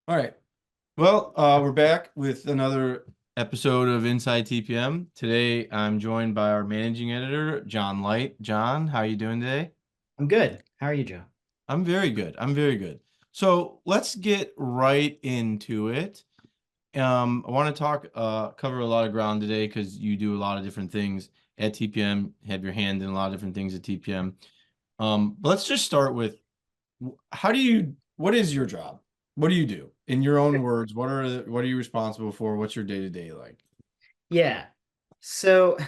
All right. Well, we're back with another episode of Inside TPM. Today, I'm joined by our managing editor, John Light. John, how are you doing today? I'm good. How are you, Joe? I'm very good. I'm very good. So let's get right into it. I want to cover a lot of ground today because you do a lot of different things at TPM, have your hand in a lot of different things at TPM. But let's just start with what is your job? What do you do? In your own words, what are you responsible for? What's your day-to-day like? Yeah. So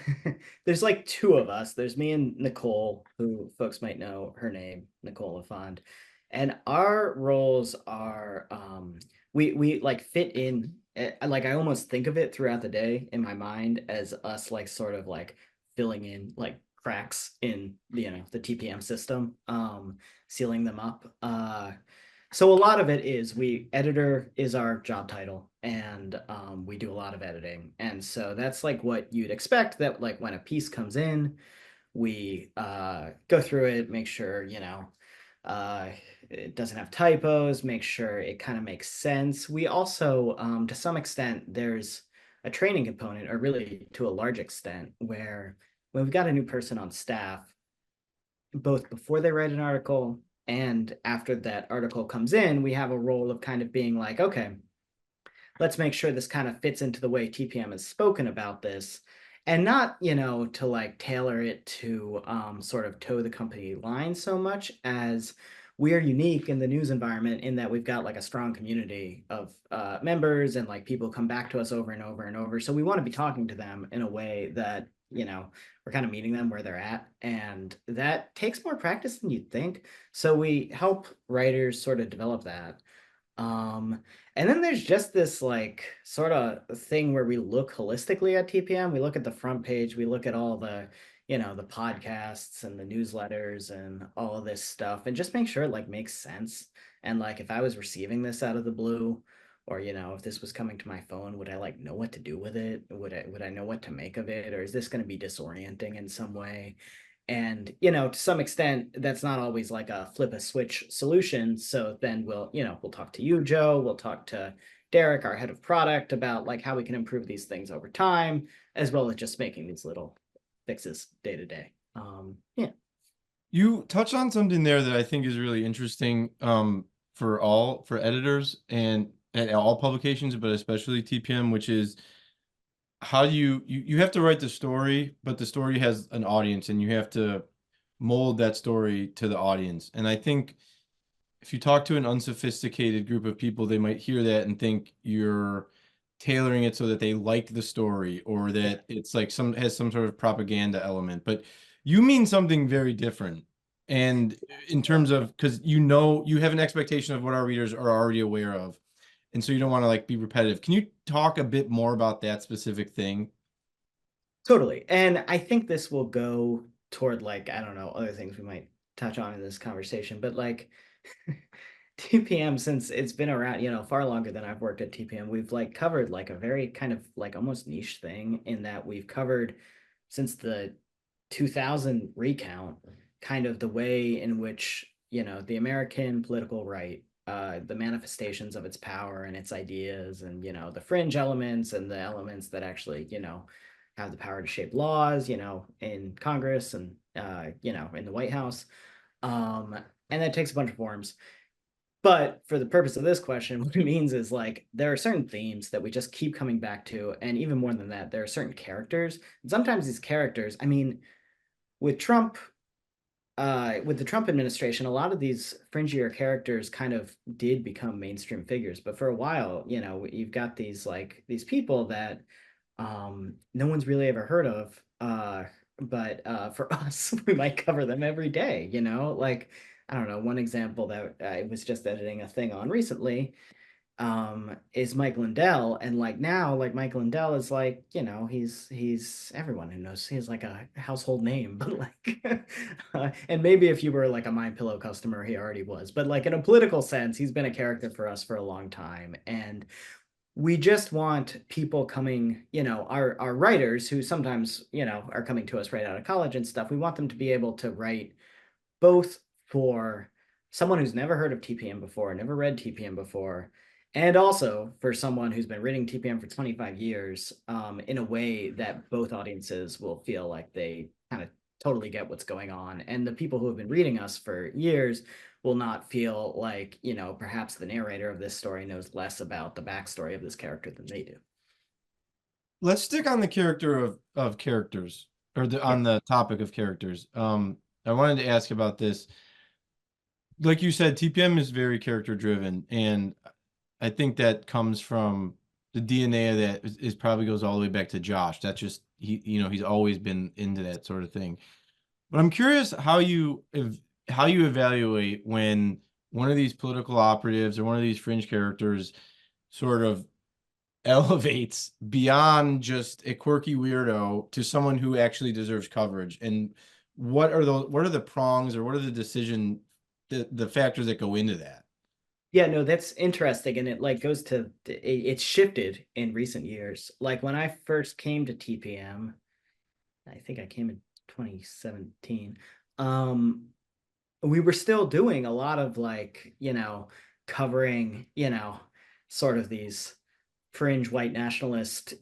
there's like two of us. There's me and Nicole, who folks might know her name, Nicole LaFond. And our roles are we like fit in like I almost think of it throughout the day in my mind as us like sort of like filling in like cracks in the TPM system, sealing them up. So a lot of it is we editor is our job title, and we do a lot of editing, and so that's like what you'd expect that like when a piece comes in, we go through it, make sure uh, it doesn't have typos, make sure it kind of makes sense. We also, to some extent, there's a training component, or really to a large extent, where when we've got a new person on staff, both before they write an article and after that article comes in, we have a role of kind of being like, okay, let's make sure this kind of fits into the way TPM has spoken about this, and not, to like tailor it to sort of toe the company line so much as we are unique in the news environment in that we've got like a strong community of members, and like people come back to us over and over and over. So we want to be talking to them in a way that, we're kind of meeting them where they're at. And that takes more practice than you'd think. So we help writers sort of develop that. Um, and then there's just this like sort of thing where we look holistically at TPM. We look at the front page, we look at all the podcasts and the newsletters and all of this stuff, and just make sure it like makes sense. And like if I was receiving this out of the blue, or if this was coming to my phone, would I like know what to do with it? Would I know what to make of it? Or is this going to be disorienting in some way? And to some extent that's not always like a flip a switch solution. So then we'll talk to you, Joe, we'll talk to Derek, our head of product, about like how we can improve these things over time, as well as just making these little fixes day to day. Yeah. You touched on something there that I think is really interesting for editors and all publications, but especially TPM, which is how you have to write the story, but the story has an audience and you have to mold that story to the audience. And I think if you talk to an unsophisticated group of people, they might hear that and think you're tailoring it so that they like the story or Yeah. that it's like some sort of propaganda element. But you mean something very different. And in terms of because you have an expectation of what our readers are already aware of. And so you don't want to like be repetitive. Can you talk a bit more about that specific thing? Totally. And I think this will go toward like, I don't know, other things we might touch on in this conversation, but like TPM, since it's been around, far longer than I've worked at TPM, we've like covered like a very kind of like almost niche thing in that we've covered since the 2000 recount kind of the way in which, the American political right, the manifestations of its power and its ideas, and, the fringe elements and the elements that actually, have the power to shape laws, in Congress and, in the White House. Um, and that takes a bunch of forms. But for the purpose of this question, what it means is like there are certain themes that we just keep coming back to. And even more than that, there are certain characters. And sometimes these characters, I mean, with Trump, with the Trump administration, a lot of these fringier characters kind of did become mainstream figures. But for a while, you've got these people that no one's really ever heard of. But for us, we might cover them every day, like I don't know, one example that I was just editing a thing on recently is Mike Lindell. And like now, like Mike Lindell is like, he's everyone who knows, he's like a household name. But like and maybe if you were like a My Pillow customer, he already was, but like in a political sense, he's been a character for us for a long time. And we just want people coming, our writers who sometimes, are coming to us right out of college and stuff. We want them to be able to write both for someone who's never heard of TPM before, never read TPM before, And also for someone who's been reading TPM for 25 years, in a way that both audiences will feel like they kind of totally get what's going on. And the people who have been reading us for years will not feel like, perhaps the narrator of this story knows less about the backstory of this character than they do. Let's stick on the character of characters, or Yeah. on the topic of characters. I wanted to ask about this. Like you said, TPM is very character driven, and I think that comes from the DNA of that is probably goes all the way back to Josh. That's just he's always been into that sort of thing. But I'm curious how you evaluate when one of these political operatives or one of these fringe characters sort of elevates beyond just a quirky weirdo to someone who actually deserves coverage. And what are the prongs, or what are the factors that go into that? Yeah, no, that's interesting. And it like goes to it's shifted in recent years. Like when I first came to TPM, I think I came in 2017. Um, we were still doing a lot of like, covering, sort of these fringe white nationalist,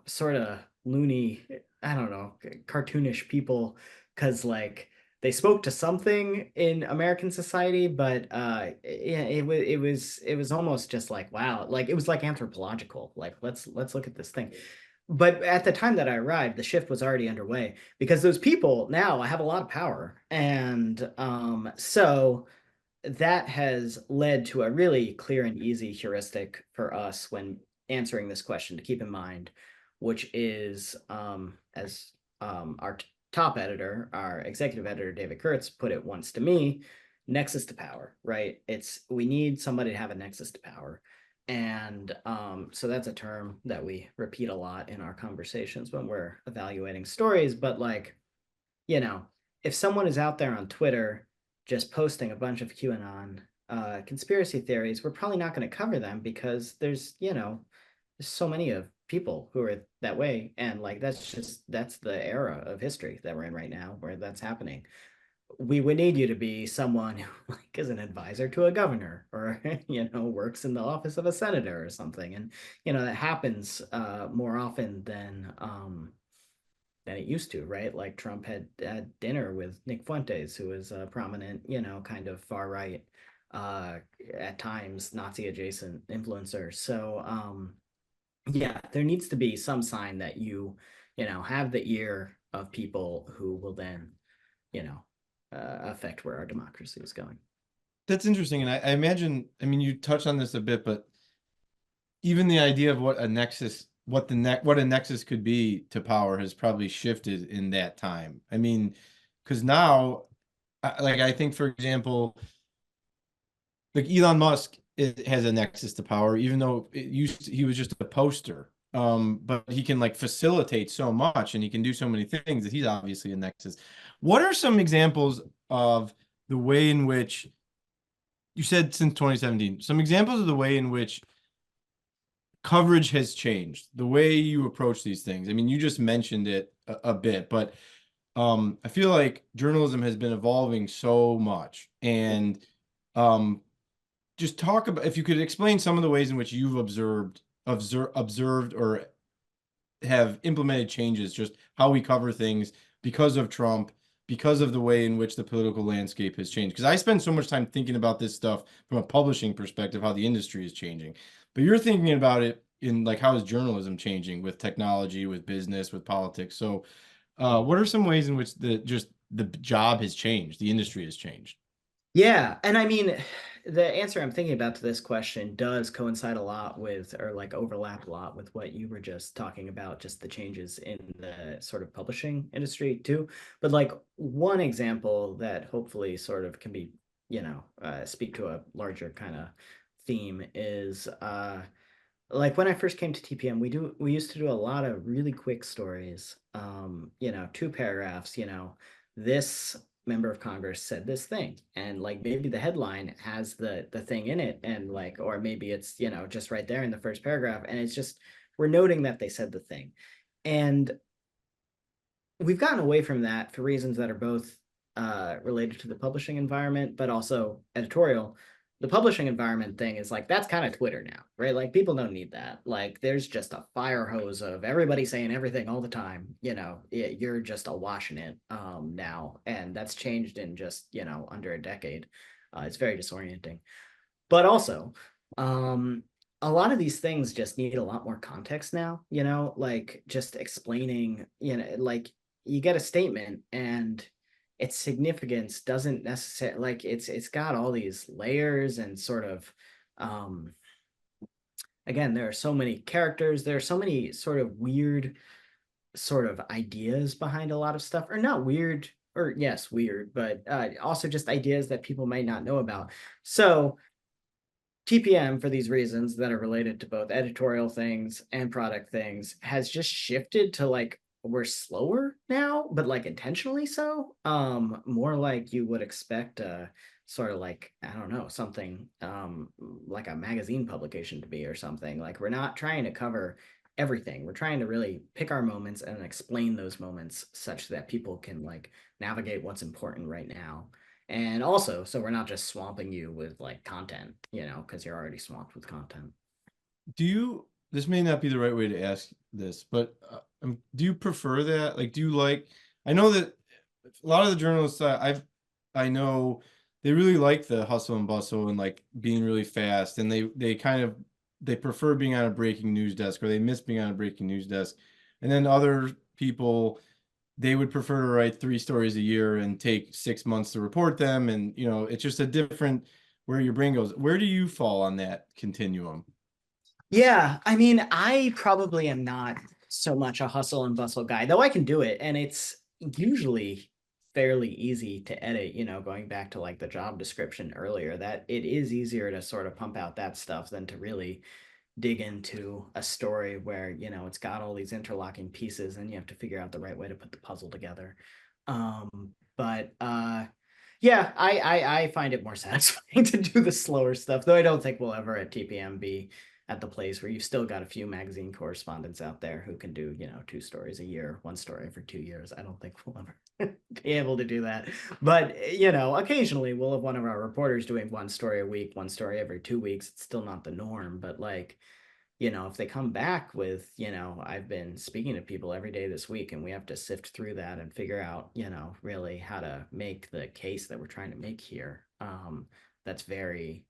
sort of loony, I don't know, cartoonish people, because like they spoke to something in American society, but yeah, it was almost just like wow, like it was like anthropological. Like let's look at this thing. But at the time that I arrived, the shift was already underway because those people now have a lot of power, and so that has led to a really clear and easy heuristic for us when answering this question to keep in mind, which is as our top editor, our executive editor, David Kurtz, put it once to me, nexus to power, right? It's we need somebody to have a nexus to power. And so that's a term that we repeat a lot in our conversations when we're evaluating stories. But like, you know, if someone is out there on Twitter just posting a bunch of QAnon conspiracy theories, we're probably not going to cover them because there's so many of people who are that way, and like that's the era of history that we're in right now where that's happening. We would need you to be someone who like is an advisor to a governor or works in the office of a senator or something, and that happens more often than it used to, right? Like Trump had dinner with Nick Fuentes, who is a prominent, kind of far right, uh, at times Nazi adjacent influencer. So, yeah, there needs to be some sign that have the ear of people who will then, you know, affect where our democracy is going. That's interesting. And I imagine, I mean, you touched on this a bit, but even the idea of what a nexus could be to power has probably shifted in that time. I mean, because now, like I think, for example, like Elon Musk has a nexus to power, even though he was just a poster. But he can like facilitate so much, and he can do so many things that he's obviously a nexus. What are some examples of the way in which you said since 2017, some examples of the way in which coverage has changed, the way you approach these things? I mean, you just mentioned it a bit, but I feel like journalism has been evolving so much. And um, just talk about, if you could explain some of the ways in which you've observed or have implemented changes, just how we cover things because of Trump, because of the way in which the political landscape has changed. Because I spend so much time thinking about this stuff from a publishing perspective, how the industry is changing. But you're thinking about it in like, how is journalism changing with technology, with business, with politics? So, what are some ways in which the job has changed, the industry has changed? Yeah, and I mean, the answer I'm thinking about to this question does coincide a lot with, or like overlap a lot with what you were just talking about, just the changes in the sort of publishing industry too. But like one example that hopefully sort of can be, speak to a larger kind of theme is like when I first came to TPM, we used to do a lot of really quick stories. 2 paragraphs, this member of Congress said this thing. And like maybe the headline has the thing in it, and like, or maybe it's, just right there in the first paragraph. And it's just we're noting that they said the thing. And we've gotten away from that for reasons that are both related to the publishing environment, but also editorial. the publishing environment thing is like that's kind of Twitter now, right? Like people don't need that. Like there's just a fire hose of everybody saying everything all the time. You're just awash in it now, and that's changed in just under a decade. It's very disorienting. But also, um, a lot of these things just need a lot more context now, like just explaining, like you get a statement and its significance doesn't necessarily like it's got all these layers and sort of again, there are so many characters, there are so many sort of weird sort of ideas behind a lot of stuff, or not weird, or yes, weird, but also just ideas that people might not know about. So TPM, for these reasons that are related to both editorial things and product things, has just shifted to like we're slower now, but like intentionally so. More like you would expect sort of like, I don't know, something like a magazine publication to be or something. Like we're not trying to cover everything. We're trying to really pick our moments and explain those moments such that people can like navigate what's important right now. And also, so we're not just swamping you with like content, because you're already swamped with content. Do you, this may not be the right way to ask this, but do you prefer that? Like, do you like, I know that a lot of the journalists I know, they really like the hustle and bustle and like being really fast, and they kind of, they prefer being on a breaking news desk, or they miss being on a breaking news desk. And then other people, they would prefer to write 3 stories a year and take 6 months to report them. And, it's just a different where your brain goes. Where do you fall on that continuum? Yeah, I mean, I probably am not so much a hustle and bustle guy, though I can do it. And it's usually fairly easy to edit, going back to like the job description earlier, that it is easier to sort of pump out that stuff than to really dig into a story where it's got all these interlocking pieces and you have to figure out the right way to put the puzzle together. But yeah, I find it more satisfying to do the slower stuff, though I don't think we'll ever at TPM be at the place where you've still got a few magazine correspondents out there who can do 2 stories a year, one story for 2 years. I don't think we'll ever be able to do that. But occasionally we'll have one of our reporters doing one story a week, one story every 2 weeks. It's still not the norm, but like if they come back with, I've been speaking to people every day this week and we have to sift through that and figure out, really how to make the case that we're trying to make here. That's very,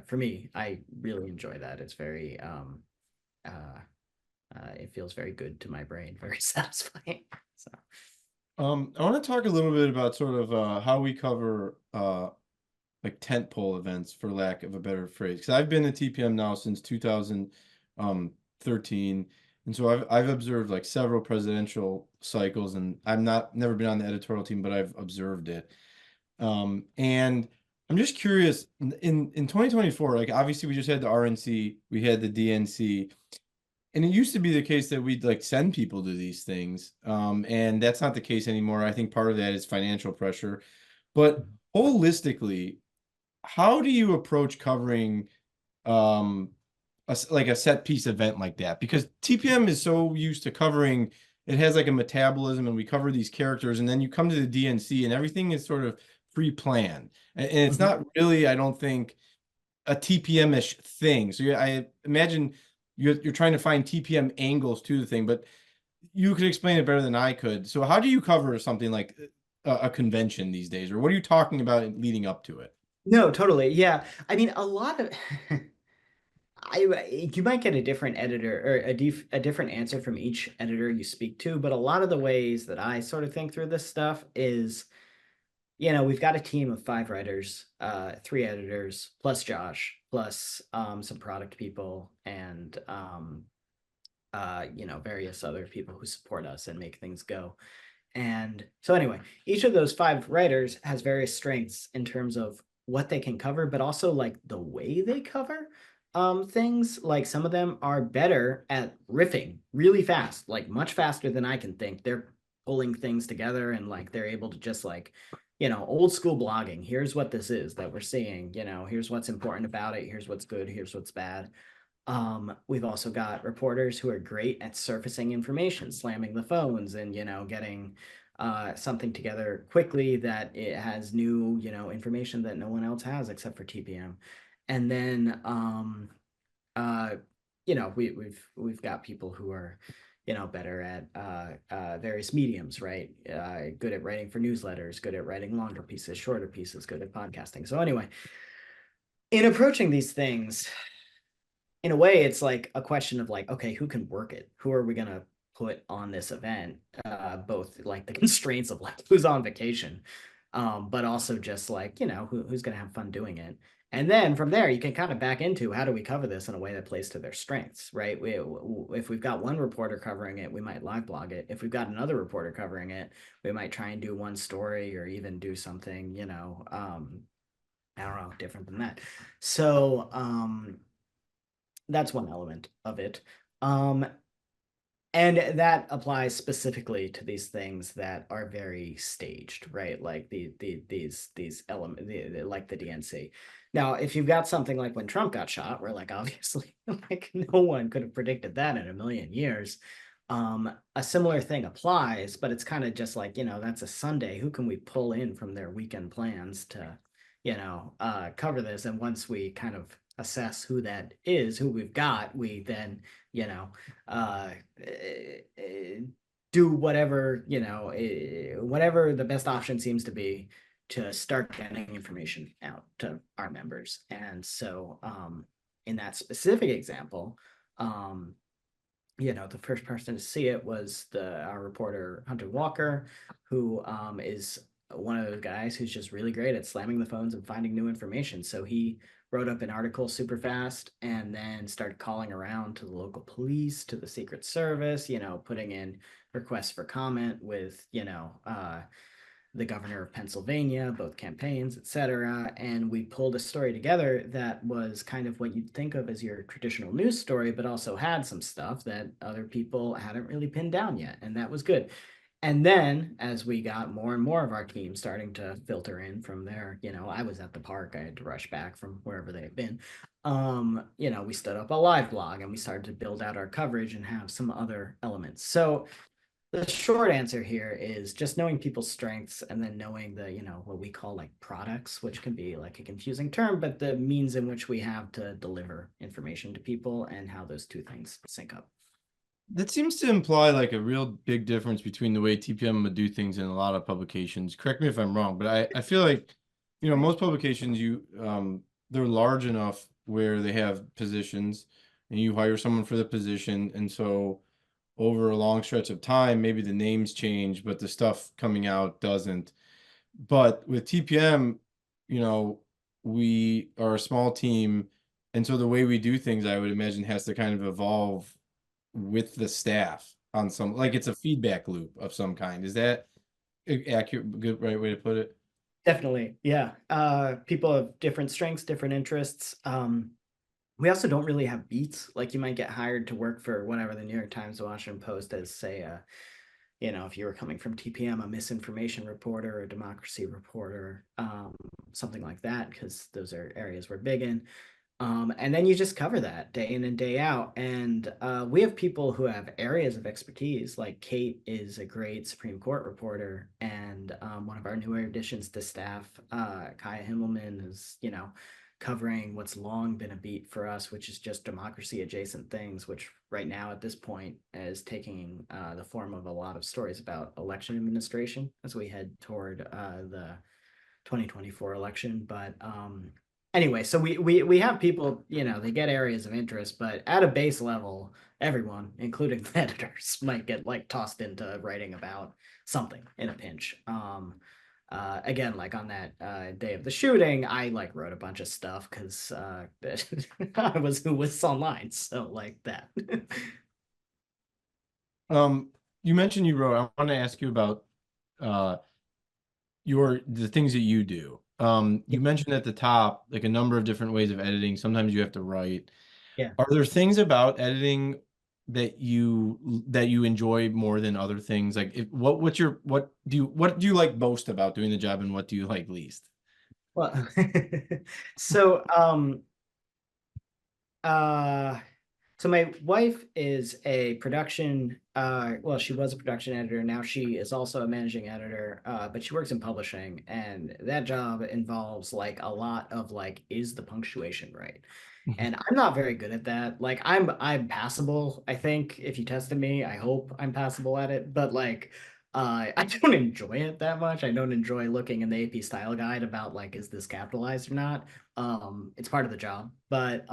for me, I really enjoy that. It's very, it feels very good to my brain, very satisfying. So, I want to talk a little bit about sort of how we cover like tentpole events, for lack of a better phrase. Because I've been at TPM now since 2013, and so I've observed like several presidential cycles, and I'm not never been on the editorial team, but I've observed it. And I'm just curious in 2024, like obviously we just had the RNC, we had the DNC, and it used to be the case that we'd like send people to these things. And that's not the case anymore. I think part of that is financial pressure. But holistically, how do you approach covering um like a set piece event like that? Because TPM is so used to covering, it has like a metabolism, and we cover these characters, and then you come to the DNC and everything is sort of pre-planned. And it's mhm. not really, I don't think, a TPM-ish thing. So I imagine you're trying to find TPM angles to the thing, but you could explain it better than I could. So how do you cover something like a convention these days, or what are you talking about leading up to it? No, totally. Yeah. I mean, a lot of you might get a different editor or a different answer from each editor you speak to, but a lot of the ways that I sort of think through this stuff is, we've got a team of 5 writers, 3 editors, plus Josh, plus some product people, and various other people who support us and make things go. And so anyway, each of those 5 writers has various strengths in terms of what they can cover, but also like the way they cover things. Like some of them are better at riffing really fast, like much faster than I can think. They're pulling things together and like they're able to just like, old school blogging. Here's what this is that we're seeing, here's what's important about it, here's what's good, here's what's bad. We've also got reporters who are great at surfacing information, slamming the phones and, getting something together quickly that it has new, information that no one else has except for TPM. And then we've got people who are better at various mediums, right? Good at writing for newsletters, good at writing longer pieces, shorter pieces, good at podcasting. So anyway, in approaching these things, in a way, it's like a question of like, okay, who can work it? Who are we gonna put on this event? Both like the constraints of like who's on vacation, but also just like who's gonna have fun doing it. And then from there, you can kind of back into how do we cover this in a way that plays to their strengths, right? If we've got one reporter covering it, we might live blog it. If we've got another reporter covering it, we might try and do one story or even do something, I don't know, different than that. So, that's one element of it. Um, and that applies specifically to these things that are very staged, right? Like these elements, like the DNC. Now, if you've got something like when Trump got shot, where like obviously like no one could have predicted that in a million years. A similar thing applies, but it's kind of just like, that's a Sunday. Who can we pull in from their weekend plans to, cover this? And once we kind of assess who that is, who we've got, we then, you know, uh, do whatever whatever the best option seems to be to start getting information out to our members. And so in that specific example, the first person to see it was our reporter Hunter Walker, who is one of those guys who's just really great at slamming the phones and finding new information. So he wrote up an article super fast and then started calling around to the local police, to the Secret Service, putting in requests for comment with, the governor of Pennsylvania, both campaigns, etc. And we pulled a story together that was kind of what you'd think of as your traditional news story, but also had some stuff that other people hadn't really pinned down yet. And that was good. And then as we got more and more of our team starting to filter in from there, I was at the park, I had to rush back from wherever they had been. We stood up a live blog and we started to build out our coverage and have some other elements. So the short answer here is just knowing people's strengths and then knowing the, what we call like products, which can be like a confusing term, but the means in which we have to deliver information to people and how those two things sync up. That seems to imply like a real big difference between the way TPM would do things in a lot of publications. Correct me if I'm wrong, but I feel like, most publications they're large enough where they have positions and you hire someone for the position. And so over a long stretch of time, maybe the names change, but the stuff coming out doesn't. But with TPM, you know, we are a small team. And so the way we do things, I would imagine, has to kind of evolve with the staff on some, like it's a feedback loop of some kind. Is that accurate, good, right way to put it? Definitely. Yeah. People have different strengths, different interests. We also don't really have beats. Like you might get hired to work for whatever the New York Times, the Washington Post as say, if you were coming from TPM, a misinformation reporter, a democracy reporter, something like that, because those are areas we're big in. And then you just cover that day in and day out. And we have people who have areas of expertise. Like Kate is a great Supreme Court reporter, and one of our newer additions to staff, Kaya Himmelman, is covering what's long been a beat for us, which is just democracy adjacent things, which right now at this point is taking the form of a lot of stories about election administration as we head toward the 2024 election. But anyway, so we have people, they get areas of interest, but at a base level, everyone, including the editors, might get like tossed into writing about something in a pinch. Again, like on that day of the shooting, I like wrote a bunch of stuff because I was who was online, so like that. You mentioned you wrote, I want to ask you about uh the things that you do. You mentioned at the top like a number of different ways of editing. Sometimes you have to write. Yeah. Are there things about editing that you enjoy more than other things? Like what do you like most about doing the job and what do you like least? Well, so uh So my wife is a production, well, she was a production editor. Now she is also a managing editor, but she works in publishing, and that job involves like a lot of like, is the punctuation right? And I'm not very good at that. Like I'm passable, I think. If you tested me, I hope I'm passable at it. But like I don't enjoy it that much. I don't enjoy looking in the AP style guide about like, is this capitalized or not? It's part of the job. But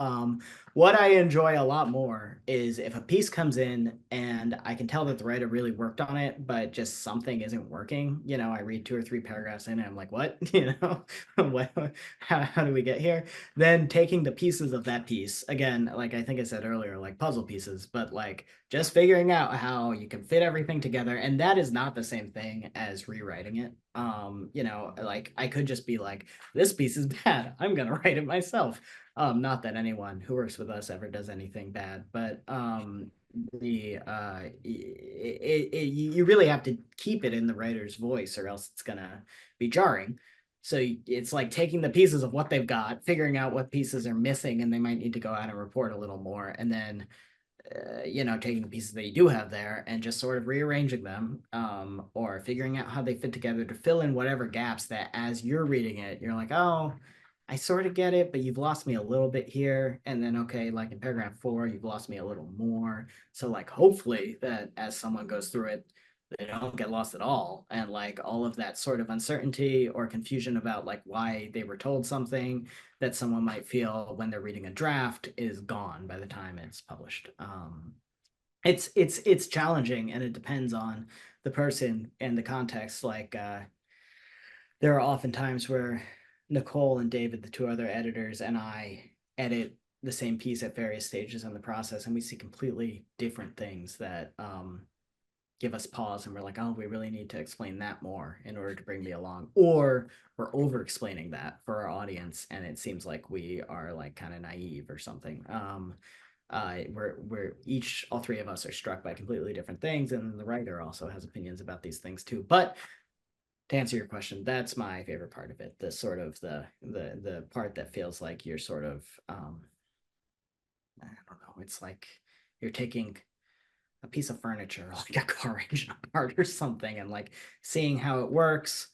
what I enjoy a lot more is if a piece comes in and I can tell that the writer really worked on it, but just something isn't working. You know, I read 2 or 3 paragraphs in and I'm like, what? You know, what, how do we get here? Then taking the pieces of that piece, again, like I think I said earlier, like puzzle pieces, but like just figuring out how you can fit everything together. And that is not the same thing as rewriting it. You know, like I could just be like, this piece is bad, I'm gonna write it myself. Not that anyone who works with us ever does anything bad, but you really have to keep it in the writer's voice, or else it's gonna be jarring. So it's like taking the pieces of what they've got, figuring out what pieces are missing, and they might need to go out and report a little more, and then you know, taking the pieces that you do have there and just sort of rearranging them, or figuring out how they fit together to fill in whatever gaps that as you're reading it, you're like, oh, I sort of get it, but you've lost me a little bit here. And then, okay, like in paragraph 4, you've lost me a little more. So, like, hopefully, that as someone goes through it, they don't get lost at all. And like all of that sort of uncertainty or confusion about like why they were told something that someone might feel when they're reading a draft is gone by the time it's published. It's challenging, and it depends on the person and the context. Like there are often times where Nicole and David, the 2 other editors, and I edit the same piece at various stages in the process, and we see completely different things that give us pause, and we're like, oh, we really need to explain that more in order to bring me along, or we're over explaining that for our audience and it seems like we are like kind of naive or something. We're each, all 3 of us are struck by completely different things, and the writer also has opinions about these things too. But to answer your question, that's my favorite part of it, the sort of the part that feels like you're sort of I don't know, it's like you're taking a piece of furniture, like a car engine apart or something, and like seeing how it works,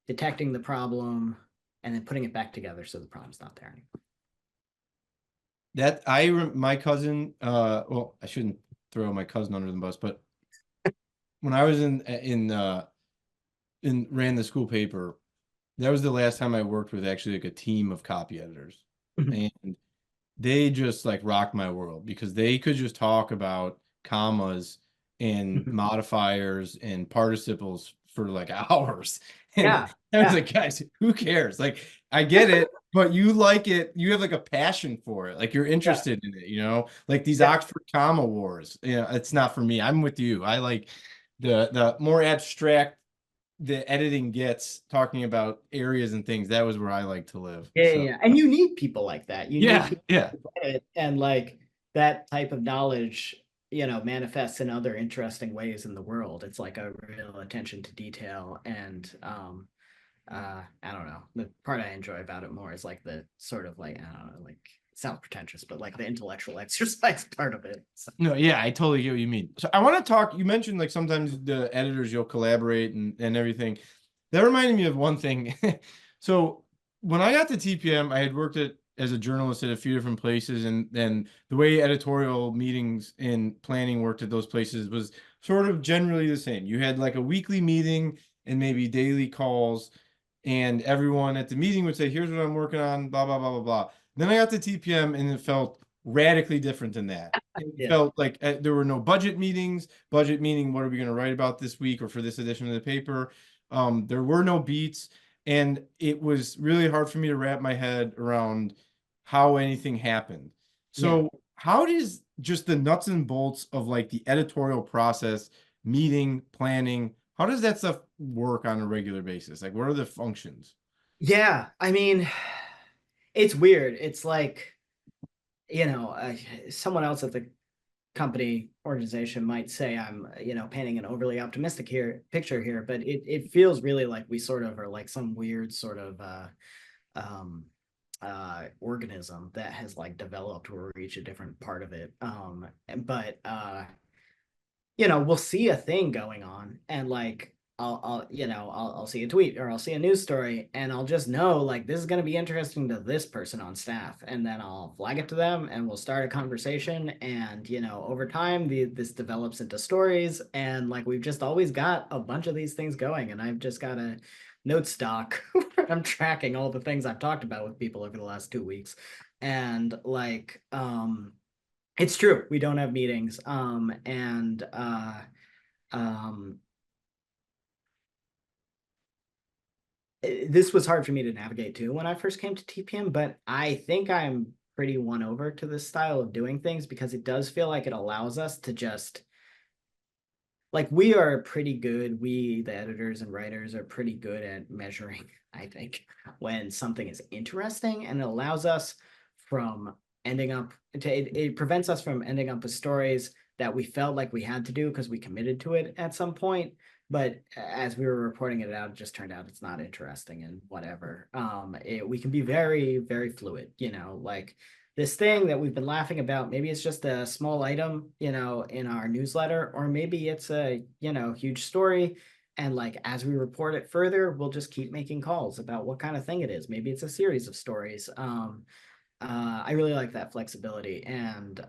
detecting the problem, and then putting it back together so the problem's not there anymore. That my cousin, well, I shouldn't throw my cousin under the bus, but when I was in ran the school paper, that was the last time I worked with actually like a team of copy editors. And they just like rocked my world because they could just talk about commas and modifiers and participles for like hours. And Yeah, I was yeah, like, guys, who cares? Like, I get it, but you like it. You have like a passion for it. Like you're yeah, interested in it, you know? Like these yeah. Oxford comma wars. Yeah, it's not for me. I'm with you. I like the more abstract the editing gets talking about areas and things. That was where I like to live. Yeah, yeah, So yeah. And you need people like that. You need yeah, people yeah. to get it, and like that type of knowledge, you know, manifests in other interesting ways in the world. It's like a real attention to detail, and I don't know. The part I enjoy about it more is like the sort of like, I don't know, like it sounds pretentious, but like the intellectual exercise part of it. So, No, yeah, I totally get what you mean. So I want to talk, you mentioned like sometimes the editors you'll collaborate and everything. That reminded me of one thing. So when I got to TPM, I had worked at as a journalist at a few different places, and then the way editorial meetings and planning worked at those places was sort of generally the same. You had like a weekly meeting and maybe daily calls, and everyone at the meeting would say, "Here's what I'm working on," blah blah blah blah blah. Then I got to TPM, and it felt radically different than that. It yeah, felt like there were no budget meetings. Budget meaning, what are we going to write about this week or for this edition of the paper? There were no beats, and it was really hard for me to wrap my head around how anything happened. yeah. So, how does just the nuts and bolts of like the editorial process, meeting, planning, how does that stuff work on a regular basis? Like, what are the functions? Yeah, I mean, it's weird. It's like, you know, someone else at the company organization might say I'm, you know, painting an overly optimistic here picture here, but it feels really like we sort of are like some weird sort of um organism that has like developed where we reach a different part of it. But we'll see a thing going on, and like I'll see a tweet or I'll see a news story, and I'll just know like this is going to be interesting to this person on staff, and then I'll flag it to them, and we'll start a conversation, and over time this develops into stories, and like we've just always got a bunch of these things going, and I've just got a note stock where I'm tracking all the things I've talked about with people over the last 2 weeks, and like it's true. We don't have meetings. And um, this was hard for me to navigate too when I first came to TPM, but I think I'm pretty won over to this style of doing things because it does feel like it allows us to just like we are pretty good. We, the editors and writers, are pretty good at measuring, I think, when something is interesting, and it allows us from ending up it prevents us from ending up with stories that we felt like we had to do because we committed to it at some point. But as we were reporting it out, it just turned out it's not interesting and whatever. We can be very, very fluid, like this thing that we've been laughing about, maybe it's just a small item, in our newsletter, or maybe it's a, huge story. And like as we report it further, we'll just keep making calls about what kind of thing it is. Maybe it's a series of stories. I really like that flexibility, and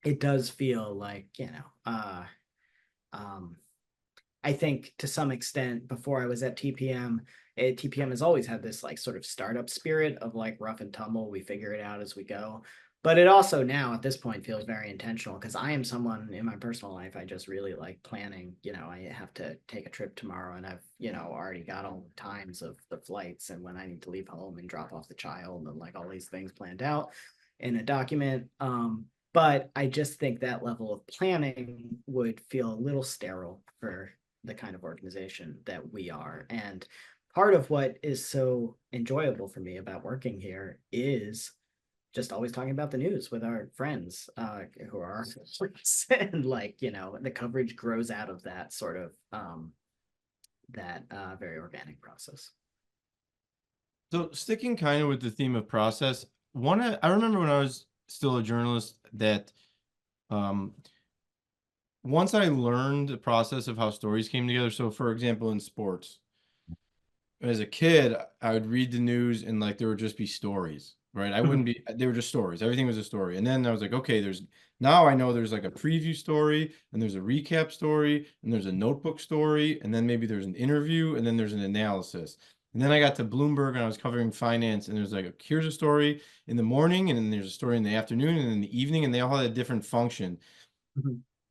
it does feel like, um, I think to some extent before I was at TPM, TPM has always had this like sort of startup spirit of like rough and tumble. We figure it out as we go. But it also now at this point feels very intentional because I am someone in my personal life, I just really like planning. I have to take a trip tomorrow, and I've, already got all the times of the flights and when I need to leave home and drop off the child and like all these things planned out in a document. But I just think that level of planning would feel a little sterile for the kind of organization that we are. And part of what is so enjoyable for me about working here is just always talking about the news with our friends who are our friends. And like, the coverage grows out of that sort of that very organic process. So sticking kind of with the theme of process, I remember when I was still a journalist that um, once I learned the process of how stories came together. So for example, in sports, as a kid, I would read the news and like there would just be stories, right? I wouldn't be, they were just stories. Everything was a story. And then I was like, okay, now I know there's like a preview story and there's a recap story and there's a notebook story. And then maybe there's an interview and then there's an analysis. And then I got to Bloomberg and I was covering finance, and there's like, here's a story in the morning and then there's a story in the afternoon and in the evening, and they all had a different function.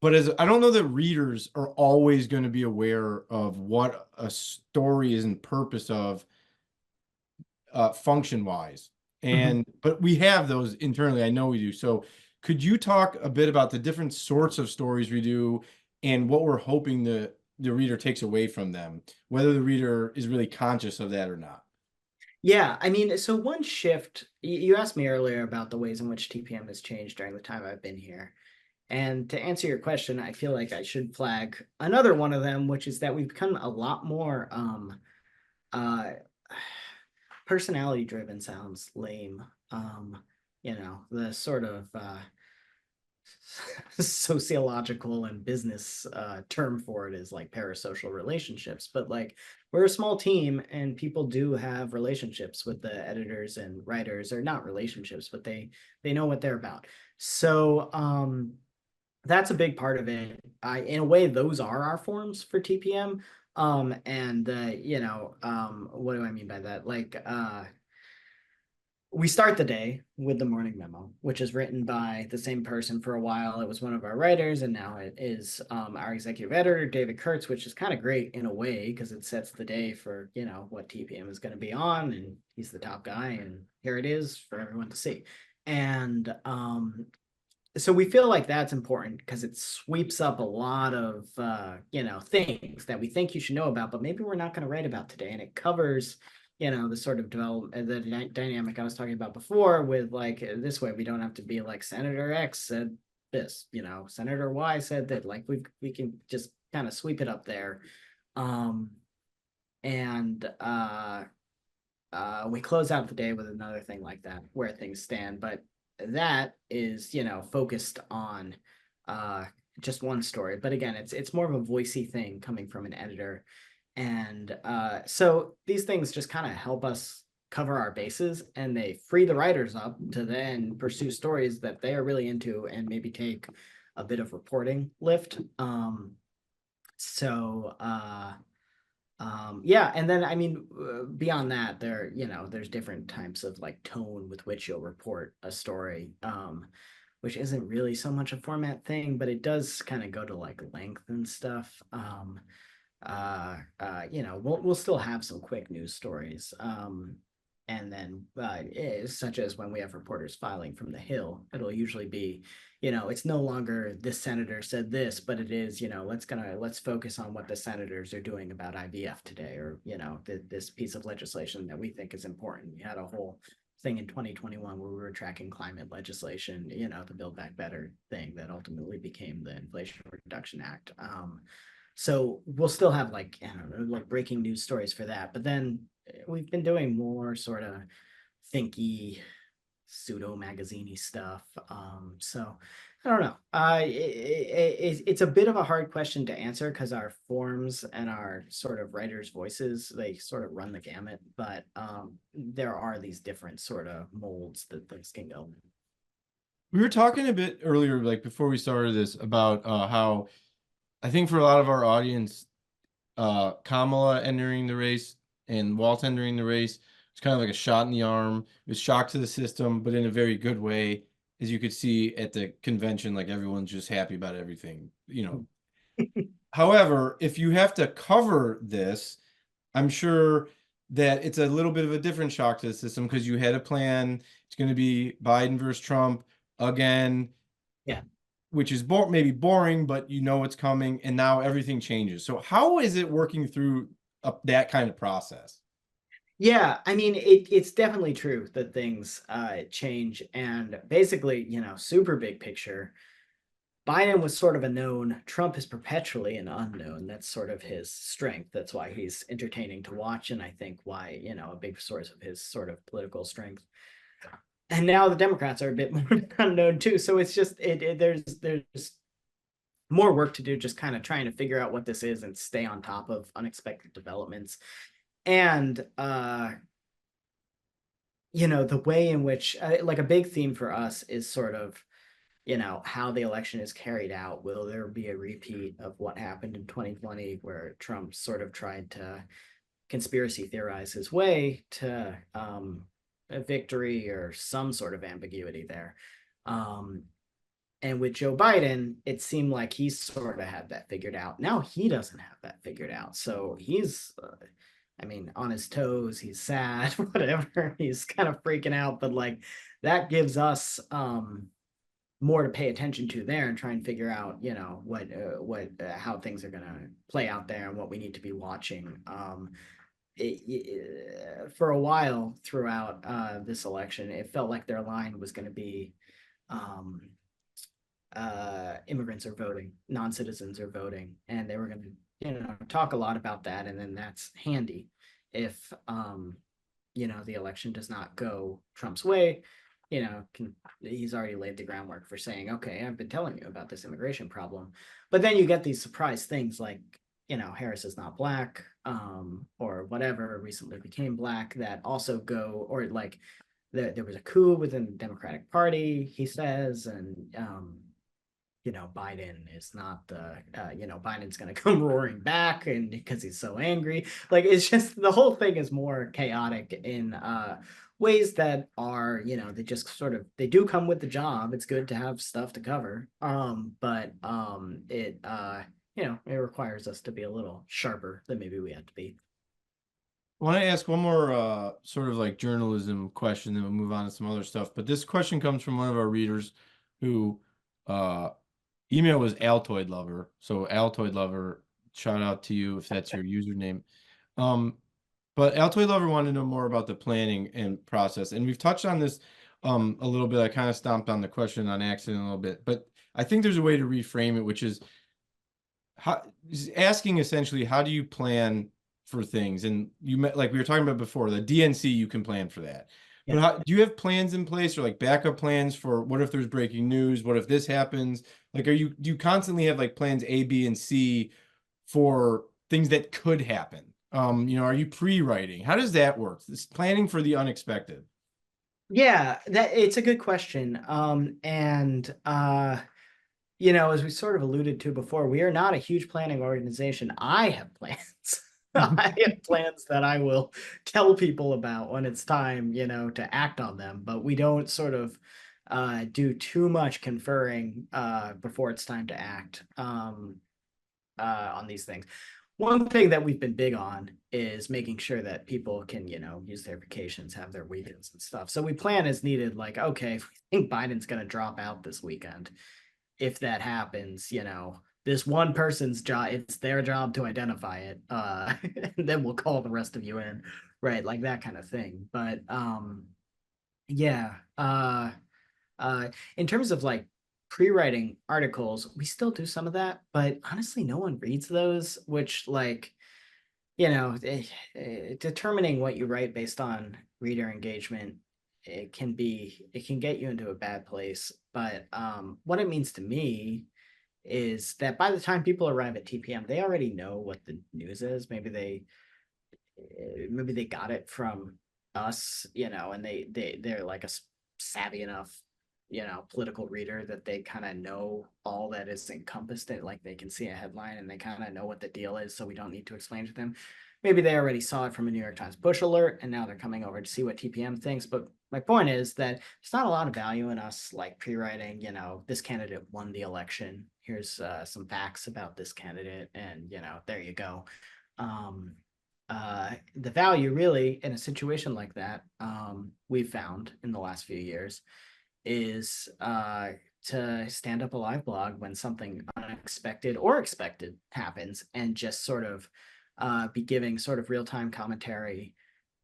But I don't know that readers are always going to be aware of what a story is in purpose of function wise. But we have those internally. I know we do. So could you talk a bit about the different sorts of stories we do and what we're hoping the reader takes away from them, whether the reader is really conscious of that or not? Yeah, I mean, so one shift, you asked me earlier about the ways in which TPM has changed during the time I've been here. And to answer your question, I feel like I should flag another one of them, which is that we've become a lot more uh personality driven. Sounds lame. The sort of sociological and business term for it is like parasocial relationships, but like we're a small team and people do have relationships with the editors and writers, or not relationships, but they know what they're about. So that's a big part of it. In a way, those are our forms for TPM. And what do I mean by that? Like we start the day with the morning memo, which is written by the same person. For a while it was one of our writers, and now it is our executive editor, David Kurtz, which is kind of great in a way because it sets the day for what TPM is going to be on, and he's the top guy, and here it is for everyone to see. And so we feel like that's important because it sweeps up a lot of things that we think you should know about, but maybe we're not going to write about today, and it covers the sort of development, the dynamic I was talking about before, with like this way we don't have to be like Senator X said this, Senator Y said that, like we can just kind of sweep it up there. And we close out the day with another thing like that, where things stand. But that is, focused on uh, just one story. But again, it's more of a voicey thing coming from an editor, and so these things just kind of help us cover our bases, and they free the writers up to then pursue stories that they are really into and maybe take a bit of reporting lift. So yeah, and then I mean, beyond that, there's different types of like tone with which you'll report a story, which isn't really so much a format thing, but it does kind of go to like length and stuff. We'll still have some quick news stories. And then such as when we have reporters filing from the Hill, it'll usually be, it's no longer this senator said this, but it is, let's focus on what the senators are doing about IVF today, or this piece of legislation that we think is important. We had a whole thing in 2021 where we were tracking climate legislation, the Build Back Better thing that ultimately became the Inflation Reduction Act. So we'll still have like, I don't know, like breaking news stories for that. But then we've been doing more sort of thinky, pseudo magaziney stuff. So I don't know. It's a bit of a hard question to answer because our forms and our sort of writers' voices, they sort of run the gamut. But there are these different sort of molds that things can go. We were talking a bit earlier, like before we started this, about how I think for a lot of our audience, Kamala entering the race and Walt entering the race was kind of like a shot in the arm. It was shock to the system, but in a very good way. As you could see at the convention, like everyone's just happy about everything, However, if you have to cover this, I'm sure that it's a little bit of a different shock to the system because you had a plan. It's going to be Biden versus Trump again, Yeah. which is maybe boring, but you know it's coming, and now everything changes. So how is it working through that kind of process? Yeah, I mean, it's definitely true that things change, and basically, super big picture. Biden was sort of a known. Trump is perpetually an unknown. That's sort of his strength. That's why he's entertaining to watch, and I think why, a big source of his sort of political strength. And now the Democrats are a bit more unknown too. So it's just there's more work to do, just kind of trying to figure out what this is and stay on top of unexpected developments. And the way in which like a big theme for us is sort of how the election is carried out. Will there be a repeat of what happened in 2020 where Trump sort of tried to conspiracy theorize his way to a victory or some sort of ambiguity there? And with Joe Biden, it seemed like he sort of had that figured out. Now he doesn't have that figured out. So he's I mean, on his toes, he's sad, whatever. He's kind of freaking out, but like that gives us more to pay attention to there and try and figure out, what how things are gonna play out there and what we need to be watching. For a while throughout this election, it felt like their line was going to be um, immigrants are voting, non-citizens are voting, and they were going to, talk a lot about that, and then that's handy if the election does not go Trump's way. He's already laid the groundwork for saying, okay, I've been telling you about this immigration problem, but then you get these surprise things like, Harris is not black, or whatever recently became black that also go, or like there was a coup within the Democratic Party, he says, and Biden is not the, Biden's going to come roaring back and because he's so angry. Like it's just the whole thing is more chaotic in ways that are, they just sort of, they do come with the job. It's good to have stuff to cover. But it requires us to be a little sharper than maybe we had to be. I want to ask one more sort of like journalism question, then we'll move on to some other stuff. But this question comes from one of our readers who uh, email was Altoid Lover. So Altoid Lover, shout out to you if that's your username. But Altoid Lover wanted to know more about the planning and process. And we've touched on this a little bit. I kind of stomped on the question on accident a little bit, but I think there's a way to reframe it, which is asking essentially, how do you plan for things. And you met, like we were talking about before, the DNC, you can plan for that. Yeah. But do you have plans in place or like backup plans for what if there's breaking news? What if this happens? Like, do you constantly have like plans A, B, and C for things that could happen? Are you pre-writing? How does that work? This planning for the unexpected. Yeah, that it's a good question. And as we sort of alluded to before, we are not a huge planning organization. I have plans. I have plans that I will tell people about when it's time, to act on them, but we don't sort of do too much conferring before it's time to act on these things. One thing that we've been big on is making sure that people can, use their vacations, have their weekends and stuff. So we plan as needed, like, okay, if we think Biden's going to drop out this weekend, if that happens, this one person's job, it's their job to identify it. And then we'll call the rest of you in, right? Like that kind of thing. But yeah. In terms of like pre-writing articles, we still do some of that, but honestly, no one reads those, which like, determining what you write based on reader engagement, it can get you into a bad place. But what it means to me is that by the time people arrive at TPM, they already know what the news is. Maybe they got it from us, and they're like a savvy enough, political reader that they kind of know all that is encompassed it. Like they can see a headline and they kind of know what the deal is, so we don't need to explain to them. Maybe they already saw it from a New York Times push alert and now they're coming over to see what TPM thinks. But my point is that there's not a lot of value in us like pre-writing, this candidate won the election. Here's some facts about this candidate, and there you go. um the value really in a situation like that, we've found in the last few years, is to stand up a live blog when something unexpected or expected happens, and just sort of be giving sort of real-time commentary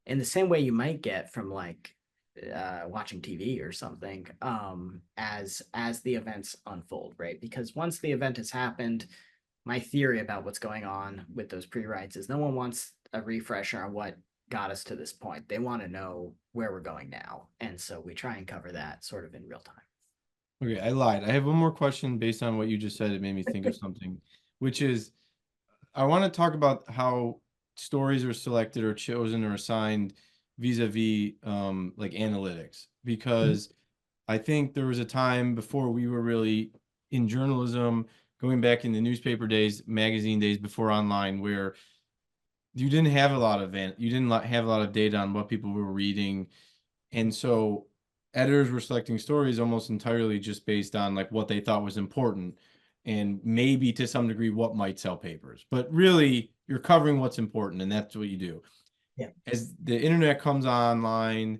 in the same way you might get from like watching TV or something, as the events unfold, right? Because once the event has happened, my theory about what's going on with those pre-writes is no one wants a refresher on what got us to this point. They want to know where we're going now. And so we try and cover that sort of in real time. Okay, I lied. I have one more question based on what you just said. It made me think of something, which is I want to talk about how stories are selected or chosen or assigned vis-a-vis like analytics, because I think there was a time before we were really in journalism, going back in the newspaper days, magazine days before online, where you didn't have a lot of you didn't have a lot of data on what people were reading, and so editors were selecting stories almost entirely just based on like what they thought was important and maybe to some degree what might sell papers. But really, you're covering what's important and that's what you do. Yeah. As the internet comes online,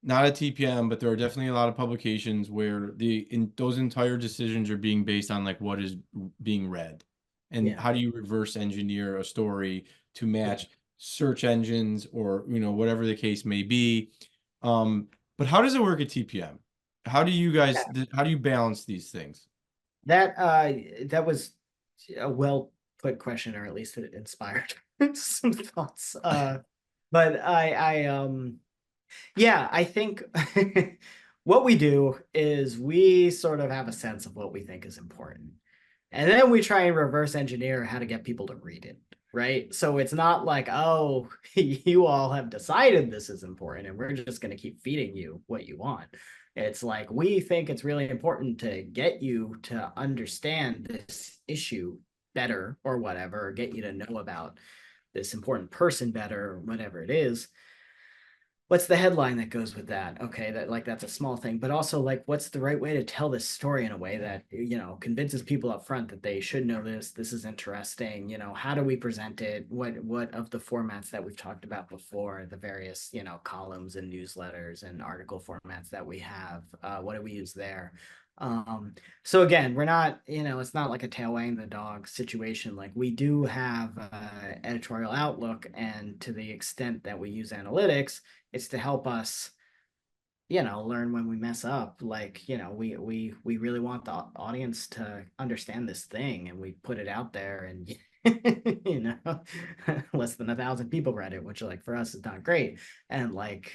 not at TPM, but there are definitely a lot of publications where those entire decisions are being based on like what is being read. And Yeah. how do you reverse engineer a story to Yeah. match search engines or whatever the case may be. But how does it work at TPM? How do you guys how do you balance these things? That was a well put question, or at least it inspired some thoughts. But yeah, I think what we do is we sort of have a sense of what we think is important. And then we try and reverse engineer how to get people to read it, right? So it's not like, oh, you all have decided this is important and we're just going to keep feeding you what you want. It's like, we think it's really important to get you to understand this issue better or whatever, or get you to know about this important person better, or whatever it is. What's the headline that goes with that? Okay, that's a small thing, but also like what's the right way to tell this story in a way that convinces people up front that they should know this is interesting. How do we present it? What of the formats that we've talked about before, the various columns and newsletters and article formats that we have, what do we use there? So again, we're not, it's not like a tail wagging the dog situation. Like we do have editorial outlook, and to the extent that we use analytics, it's to help us, learn when we mess up. Like, we really want the audience to understand this thing, and we put it out there, and you know, less than 1,000 people read it, which like for us is not great. And like,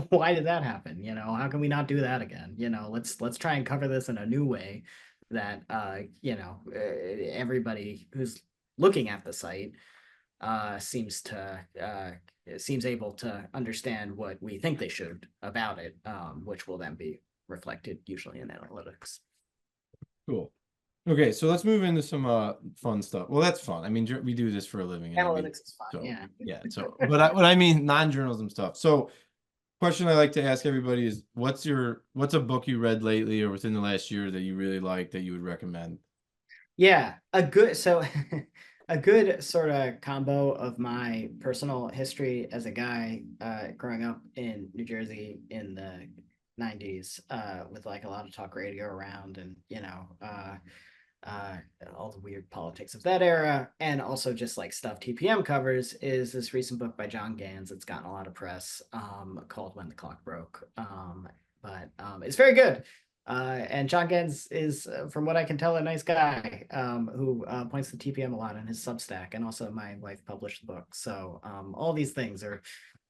why did that happen? You know, how can we not do that again? You know, let's try and cover this in a new way that everybody who's looking at the site seems able to understand what we think they should about it, which will then be reflected usually in analytics. Cool. Okay, so let's move into some fun stuff. Well, that's fun. I mean, we do this for a living, and I mean, Analytics is fun, so yeah. yeah. So, but what I mean, non-journalism stuff. So, question I like to ask everybody is, what's a book you read lately or within the last year that you really like that you would recommend? Yeah, a good so a good sort of combo of my personal history as a guy growing up in New Jersey in the 90s with like a lot of talk radio around and uh, all the weird politics of that era, and also just like stuff TPM covers, is this recent book by John Gans. It's gotten a lot of press, called When the Clock Broke. But it's very good. And John Gans is, from what I can tell, a nice guy who points to TPM a lot in his Substack, and also my wife published the book. So all these things are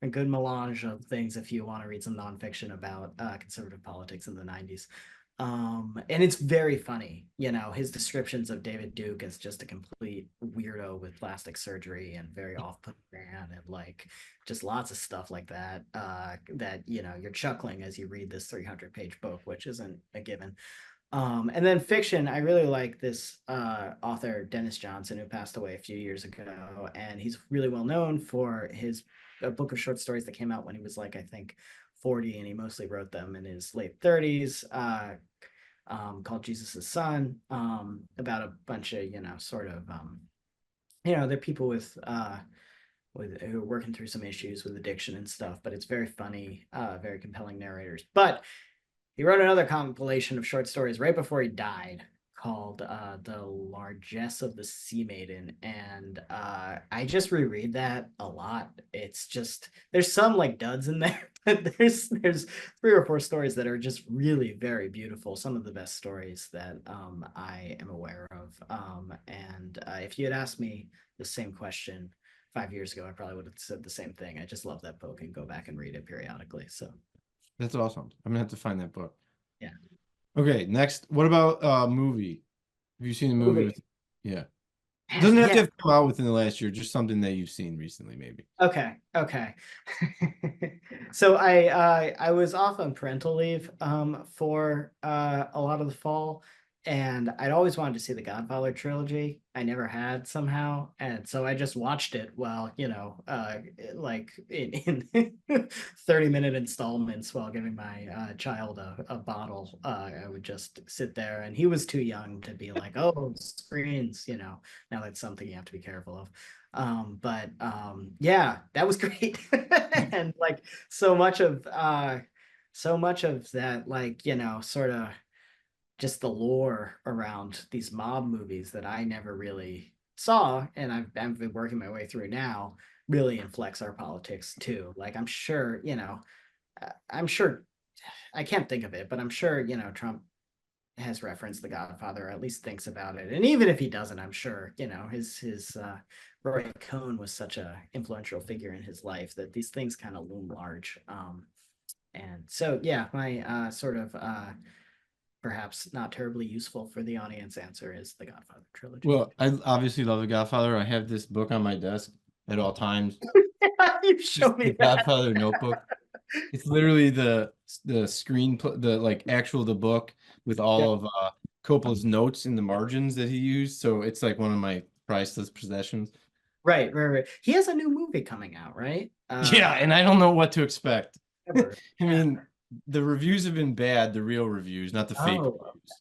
a good melange of things if you want to read some nonfiction about conservative politics in the 90s. And it's very funny, his descriptions of David Duke as just a complete weirdo with plastic surgery and very off-putting man, and like just lots of stuff like that, that you're chuckling as you read this 300-page book, which isn't a given. And then fiction, I really like this author Dennis Johnson, who passed away a few years ago, and he's really well known for his a book of short stories that came out when he was like, I think, 40, and he mostly wrote them in his late 30s, called Jesus' Son, about a bunch of, they're people with who are working through some issues with addiction and stuff, but it's very funny, very compelling narrators. But he wrote another compilation of short stories right before he died called The Largesse of the Sea Maiden. And I just reread that a lot. It's just, there's some like duds in there, but there's 3 or 4 stories that are just really very beautiful. Some of the best stories that I am aware of. And if you had asked me the same question 5 years ago, I probably would have said the same thing. I just love that book and go back and read it periodically. So That's awesome. I'm gonna have to find that book. yeah. Okay, next. What about movie? Have you seen a movie Movie. with? Yeah, it Man, doesn't have to yeah. have come out within the last year. Just something that you've seen recently, maybe. Okay, okay. So I was off on parental leave for a lot of the fall, and I'd always wanted to see the Godfather trilogy. I never had somehow, and so I just watched it while, like in 30-minute installments while giving my child a bottle. I would just sit there, and he was too young to be like, oh, screens, now that's something you have to be careful of. But yeah, that was great. And like so much of that, like, sort of just the lore around these mob movies that I never really saw, and I've been working my way through now, really inflects our politics too. Like I'm sure I can't think of it, but I'm sure, Trump has referenced The Godfather, or at least thinks about it. And even if he doesn't, I'm sure, his Roy Cohn was such a influential figure in his life that these things kind of loom large. And so, yeah, my sort of perhaps not terribly useful for the audience answer is The Godfather Trilogy. Well, I obviously love The Godfather. I have this book on my desk at all times. You Just show the me that. Godfather notebook. It's literally the screen, the like actual the book with Yeah. all of Coppola's notes in the margins that he used. So it's like one of my priceless possessions. Right, right, right. He has a new movie coming out, right? Yeah, and I don't know what to expect. I Ever. Yeah. mean, the reviews have been bad, the real reviews, not the fake Oh, reviews.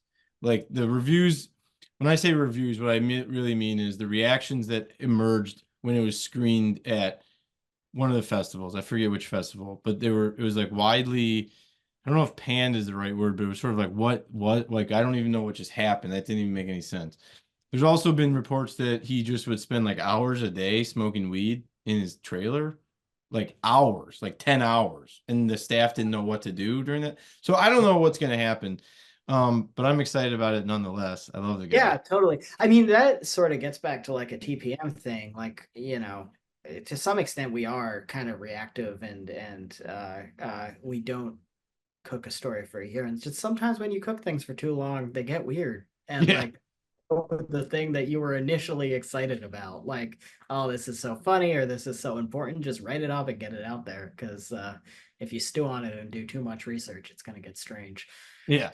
Like the reviews, when I say reviews, what I really mean is the reactions that emerged when it was screened at one of the festivals. I forget which festival, but it was like widely, I don't know if panned is the right word, but it was sort of like like I don't even know what just happened. That didn't even make any sense. There's also been reports that he just would spend like hours a day smoking weed in his trailer, like hours, like 10 hours, and the staff didn't know what to do during that. So I don't know what's going to happen. But I'm excited about it nonetheless. I love the Yeah, guy. totally. I mean, that sort of gets back to like a TPM thing. Like, to some extent we are kind of reactive and we don't cook a story for a year. And just sometimes when you cook things for too long, they get weird. And Yeah. like the thing that you were initially excited about, like, oh, this is so funny or this is so important, just write it up and get it out there. Because if you stew on it and do too much research, it's gonna get strange. Yeah.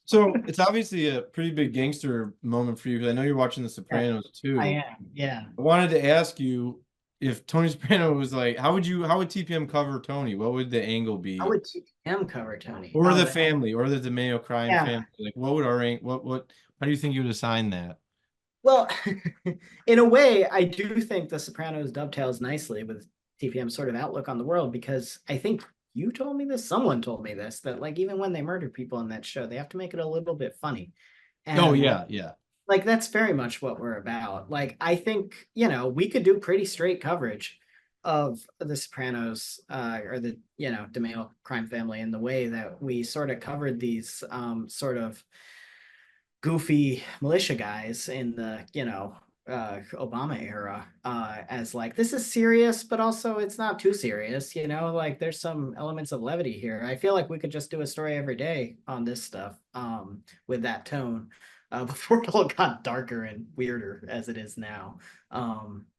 So it's obviously a pretty big gangster moment for you because I know you're watching The Yeah, Sopranos I too. am. Yeah. I wanted to ask you if Tony Soprano was like, how would TPM cover Tony? What would the angle How be? would TPM cover Tony? Or Oh, the family, or the DeMeo crime yeah. family? Like, what would our what? How do you think you would assign that? Well, in a way, I do think The Sopranos dovetails nicely with TPM's sort of outlook on the world because I think you told me this, someone told me this, that like even when they murder people in that show, they have to make it a little bit funny. Oh And yeah, yeah. like that's very much what we're about. Like I think, we could do pretty straight coverage of The Sopranos or the, DeMeo crime family in the way that we sort of covered these sort of goofy militia guys in the Obama era as like this is serious but also it's not too serious, like there's some elements of levity here. I feel like we could just do a story every day on this stuff with that tone before it all got darker and weirder as it is now.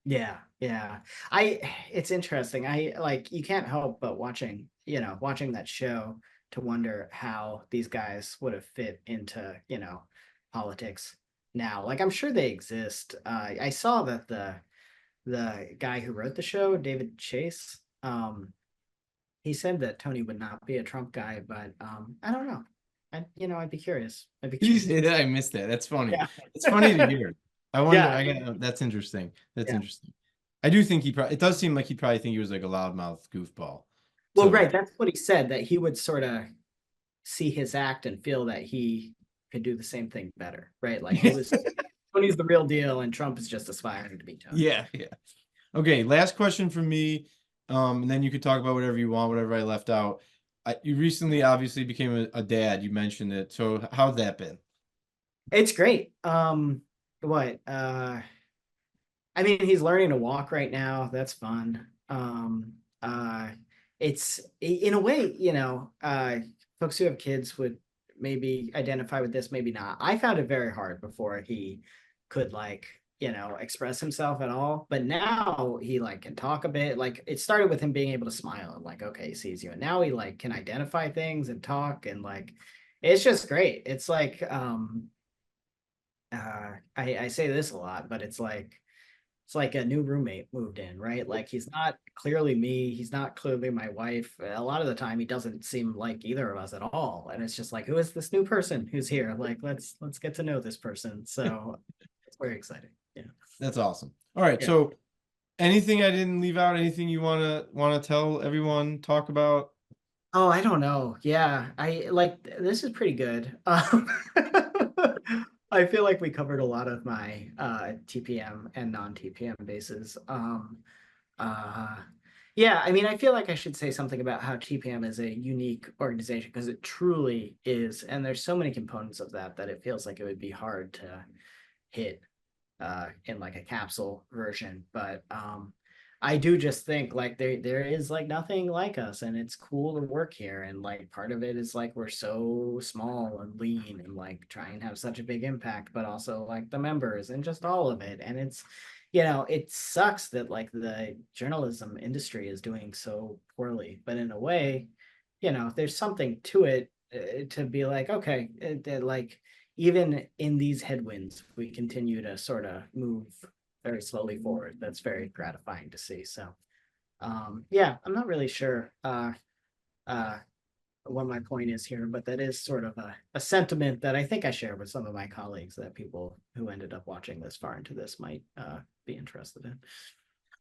Yeah, I it's interesting. I like you can't help but watching that show to wonder how these guys would have fit into politics now. Like I'm sure they exist. I saw that the guy who wrote the show, David Chase, he said that Tony would not be a Trump guy, but I don't know. I'd be curious. I'd be Did you curious. say that? I missed that. That's funny. Yeah. It's funny to hear. I wonder. Yeah. That's interesting. That's Yeah. interesting. I do think he probably. It does seem like he'd probably think he was like a loudmouth goofball. Well, So right. That's what he said, that he would sort of see his act and feel that he could do the same thing better. Right. Like he was Tony's the real deal and Trump is just aspiring to be Tony. yeah, yeah. Okay, last question from me. And then you could talk about whatever you want, whatever I left out. You recently obviously became a dad. You mentioned it. So how's that been? It's great. What? I mean, he's learning to walk right now. That's fun. It's in a way, folks who have kids would maybe identify with this, maybe not. I found it very hard before he could like, express himself at all. But now he like can talk a bit. Like it started with him being able to smile and like, okay, he sees you. And now he like can identify things and talk and like it's just great. It's like I say this a lot, but it's like a new roommate moved in, right? Like he's not clearly me, he's not clearly my wife. A lot of the time he doesn't seem like either of us at all. And it's just like, who is this new person who's here? Like let's get to know this person. So it's very exciting. Yeah. That's awesome. All right. Yeah. So anything I didn't leave out? Anything you wanna tell everyone? Talk about? Oh, I don't know. Yeah. I like this is pretty good. I feel like we covered a lot of my TPM and non-TPM bases. Uh, yeah, I mean, I feel like I should say something about how TPM is a unique organization because it truly is, and there's so many components of that that it feels like it would be hard to hit in like a capsule version. But I do just think like there is like nothing like us, and it's cool to work here. And like part of it is like we're so small and lean, and like try and have such a big impact, but also like the members and just all of it. And it's it sucks that like the journalism industry is doing so poorly, but in a way, there's something to it to be like, okay, like even in these headwinds, we continue to sort of move very slowly forward. That's very gratifying to see. So, yeah, I'm not really sure uh, what my point is here, but that is sort of a sentiment that I think I share with some of my colleagues that people who ended up watching this far into this might be interested in.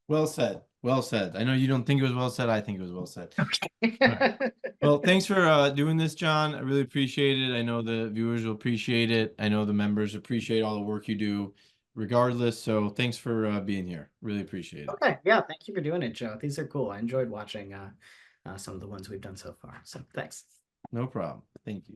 Well said. Well said. I know you don't think it was well said. I think it was well said. All right. Okay. Well, thanks for doing this, John. I really appreciate it. I know the viewers will appreciate it. I know the members appreciate all the work you do, regardless. So thanks for being here. Really appreciate it. Okay. Yeah. Thank you for doing it, Joe. These are cool. I enjoyed watching some of the ones we've done so far. So thanks. No problem. Thank you.